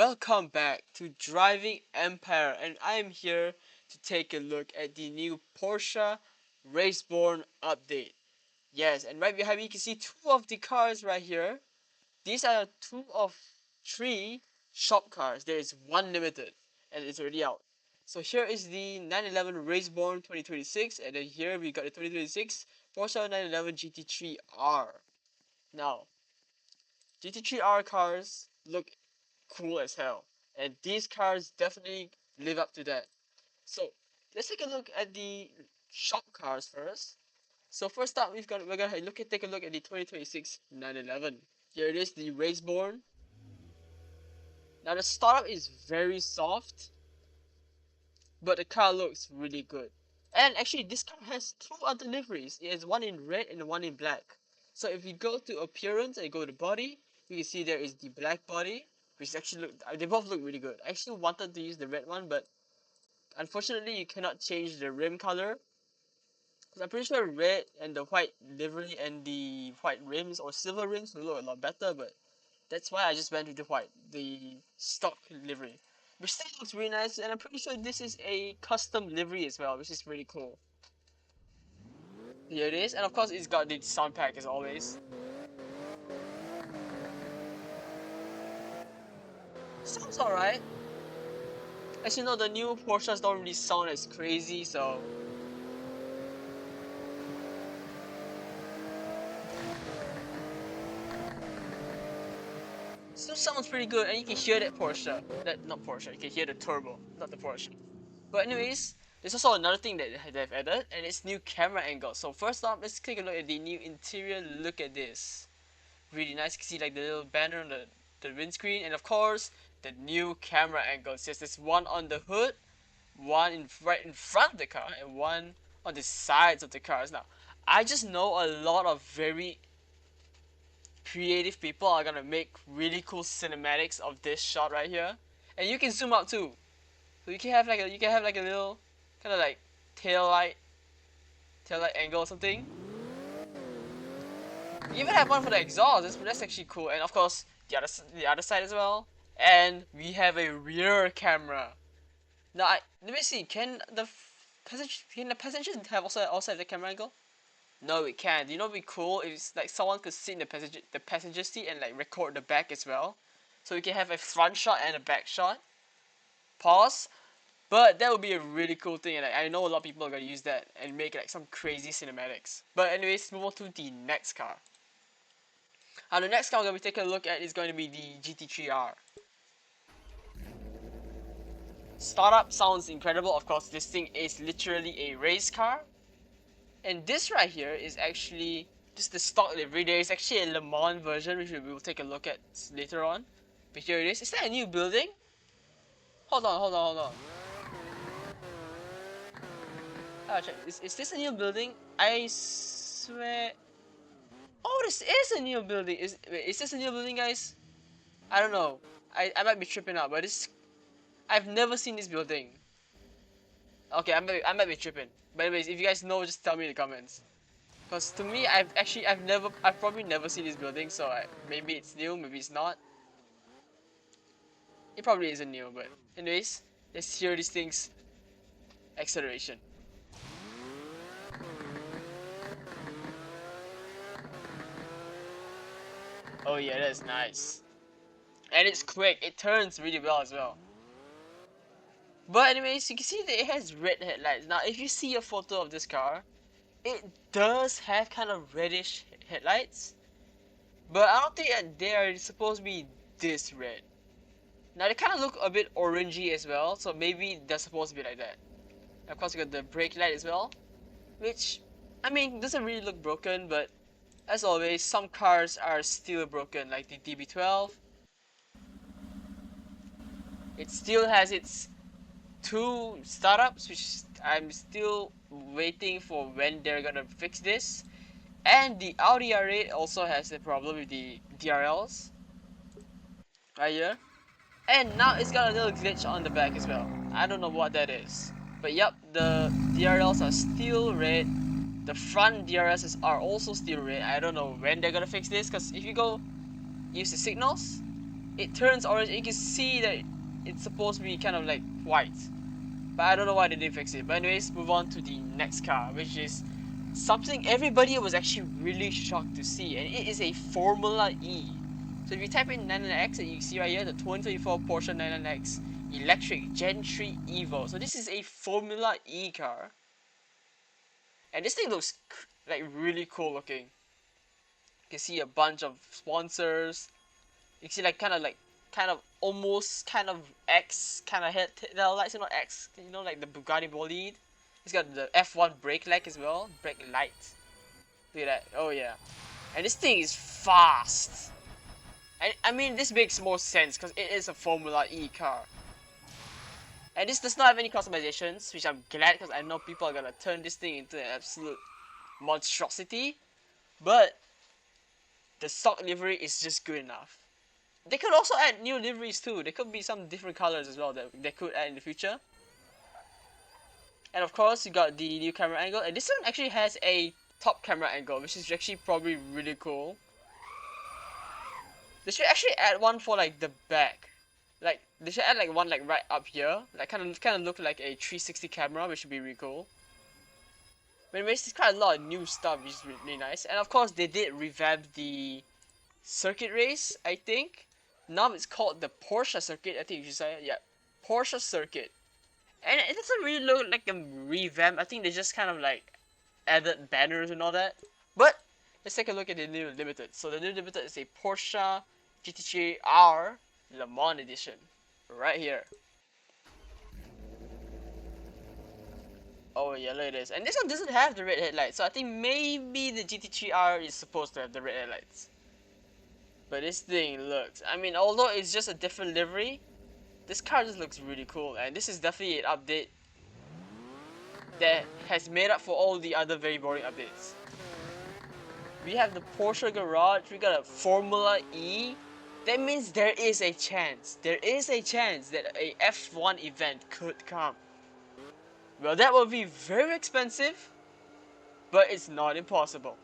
welcome back to Driving Empire, and I am here to take a look at the new Porsche Raceborn update. Yes, and right behind me you can see two of the cars right here. These are two of three shop cars. There is one limited, and it's already out. So here is the 911 Raceborn 2026, and then here we got the 2026 Porsche 911 GT3R. Now, GT3R cars look cool as hell, and these cars definitely live up to that. So let's take a look at the shop cars first. So first up, we're gonna take a look at the 2026 911. Here it is, the Raceborn. Now the startup is very soft, but the car looks really good. And actually, this car has two other liveries. It has one in red and one in black. So if you go to appearance and go to body, you can see there is the black body, which actually they both look really good. I actually wanted to use the red one, but unfortunately you cannot change the rim color. Because I'm pretty sure red and the white livery and the white rims or silver rims will look a lot better, but that's why I just went with the white, the stock livery. Which still looks really nice, and I'm pretty sure this is a custom livery as well, which is really cool. Here it is, and of course it's got the sound pack as always. Sounds alright. As you know, the new Porsches don't really sound as crazy, so still sounds pretty good, and you can hear that Porsche. Not Porsche, you can hear the turbo, not the Porsche. But anyways, there's also another thing that they've added, and it's new camera angle. So first off, let's take a look at the new interior. Look at this. Really nice. You can see like the little banner on the windscreen, and of course, the new camera angles. Yes, there's one on the hood, one right in front of the car, and one on the sides of the cars. Now, I just know a lot of very creative people are gonna make really cool cinematics of this shot right here, and you can zoom out too. So you can have like a little kind of like tail light angle or something. You even have one for the exhaust. That's actually cool, and of course the other side as well. And we have a rear camera. Now let me see. Can the passengers have also have the camera angle? No, it can't. You know what'd be cool? It's like someone could sit in the passenger seat and like record the back as well. So we can have a front shot and a back shot. Pause. But that would be a really cool thing, and like, I know a lot of people are gonna use that and make like some crazy cinematics. But anyways, move on to the next car. The next car we're gonna be taking a look at is going to be the GT3R. Startup sounds incredible. Of course, this thing is literally a race car. And this right here is actually just the stock livery. There is actually a Le Mans version, which we will take a look at later on. But here it is. Is that a new building? Hold on. Check. Is this a new building? I swear. Oh, this is a new building. Is this a new building, guys? I don't know. I might be tripping out, but I've never seen this building. Okay, I might be tripping. But anyways, if you guys know, just tell me in the comments. Because to me, I've probably never seen this building. So maybe it's new, maybe it's not. It probably isn't new, but anyways, let's hear these things. Acceleration. Oh yeah, that's nice. And it's quick, it turns really well as well. But anyways, you can see that it has red headlights. Now if you see a photo of this car, it does have kind of reddish headlights. But I don't think that they are supposed to be this red. Now they kind of look a bit orangey as well, so maybe they're supposed to be like that. Of course, you got the brake light as well, which, I mean, doesn't really look broken, but as always, some cars are still broken, like the DB12. It still has its two startups, which I'm still waiting for when they're gonna fix this. And the Audi R8 also has a problem with the DRLs. Right here. And now it's got a little glitch on the back as well. I don't know what that is. But yep, the DRLs are still red. The front DRSs are also still red. I don't know when they're gonna fix this, because if you go use the signals, it turns orange. You can see that it's supposed to be kind of like white, but I don't know why they didn't fix it. But anyways, move on to the next car, which is something everybody was actually really shocked to see, and it is a Formula E. So if you type in 99X, and you see right here the 2024 Porsche 99X Electric Gen 3 Evo. So this is a Formula E car, and this thing looks like really cool looking. You can see a bunch of sponsors. You can see like kind of almost kind of X kind of headlights, not X, like the Bugatti bolide. It's got the F1 brake light as well, brake light. Look at that. Oh yeah, and this thing is fast. And I mean, this makes more sense because it is a Formula E car. And this does not have any customizations, which I'm glad because I know people are gonna turn this thing into an absolute monstrosity. But the stock livery is just good enough. They could also add new liveries too. There could be some different colors as well that they could add in the future. And of course, you got the new camera angle. And this one actually has a top camera angle, which is actually probably really cool. They should actually add one for like the back. Like they should add like one like right up here, like kind of look like a 360 camera, which would be really cool. But anyways, there's quite a lot of new stuff, which is really nice. And of course, they did revamp the circuit race. I think now it's called the Porsche circuit. I think you should say it. Yeah, Porsche circuit. And it doesn't really look like a revamp. I think they just kind of like added banners and all that. But let's take a look at the new limited. So the new limited is a Porsche GT3 R Le Mans edition, right here. Oh yeah, look at this. And this one doesn't have the red headlights, so I think maybe the GT3R is supposed to have the red headlights. But this thing looks, I mean, although it's just a different livery, this car just looks really cool, and this is definitely an update that has made up for all the other very boring updates. We have the Porsche garage, we got a Formula E. That means there is a chance that a F1 event could come. Well, that will be very expensive, but it's not impossible.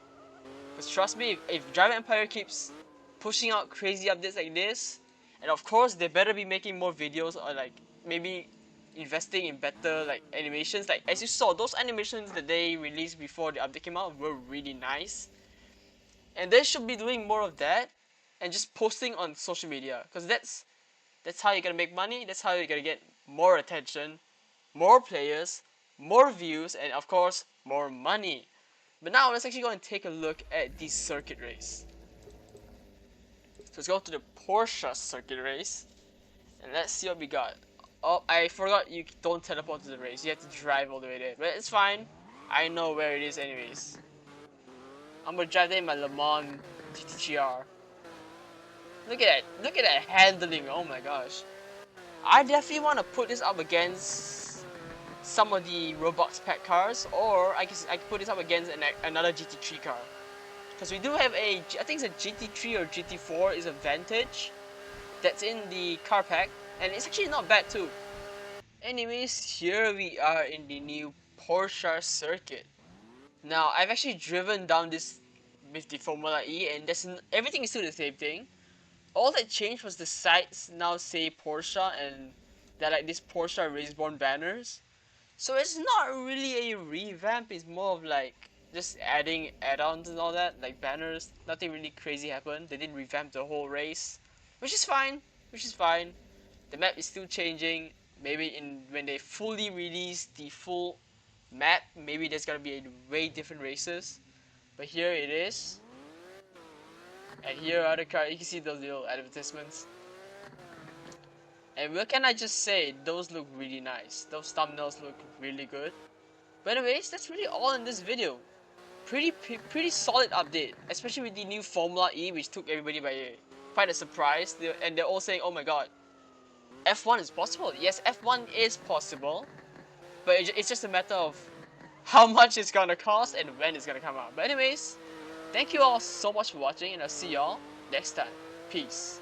Because trust me, if Driver Empire keeps pushing out crazy updates like this, and of course they better be making more videos or like maybe investing in better like animations. Like as you saw, those animations that they released before the update came out were really nice. And they should be doing more of that and just posting on social media, because that's how you're gonna make money. That's how you're gonna get more attention, more players, more views, and of course more money. But now let's actually go and take a look at the circuit race. So let's go to the Porsche circuit race and let's see what we got. Oh, I forgot you don't teleport to the race. You have to drive all the way there, but it's fine. I know where it is anyways. I'm gonna drive there in my Le Mans GT3R. Look at that handling. Oh my gosh. I definitely want to put this up against some of the Roblox pack cars, or I can put this up against another GT3 car. Because we do have I think it's a GT3 or GT4 is a Vantage that's in the car pack, and it's actually not bad too. Anyways, here we are in the new Porsche circuit. Now, I've actually driven down this with the Formula E, and everything is still the same thing. All that changed was the sides now say Porsche, and they're like these Porsche Raceborn banners. So it's not really a revamp, it's more of like just adding add-ons and all that, like banners. Nothing really crazy happened. They didn't revamp the whole race, which is fine. The map is still changing. Maybe when they fully release the full map, maybe there's gonna be way different races. But here it is. And here are the cars. You can see those little advertisements. And what can I just say? Those look really nice. Those thumbnails look really good. But anyways, that's really all in this video. Pretty solid update, especially with the new Formula E, which took everybody by quite a surprise. And they're all saying, "Oh my god, F1 is possible." Yes, F1 is possible, but it's just a matter of how much it's gonna cost and when it's gonna come out. But anyways, thank you all so much for watching, and I'll see y'all next time. Peace.